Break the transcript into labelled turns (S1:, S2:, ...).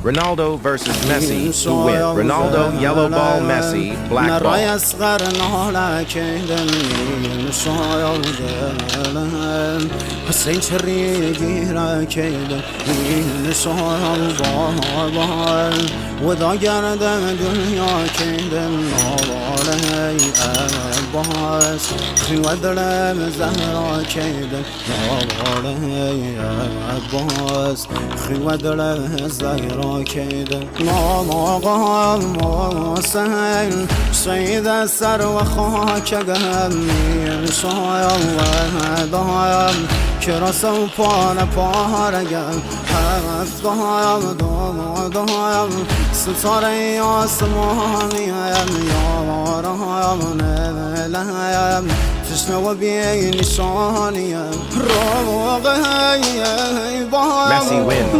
S1: Ronaldo versus Messi. Who wins? Ronaldo, yellow ball, Messi, black ball.
S2: سيد السر وخاك قلبي شاي الله ضايم كرس وبانا بارقم حرف ضايم ستاري آسماني يا رايم نبلهم تشنو بيني شاني
S1: Messi wins.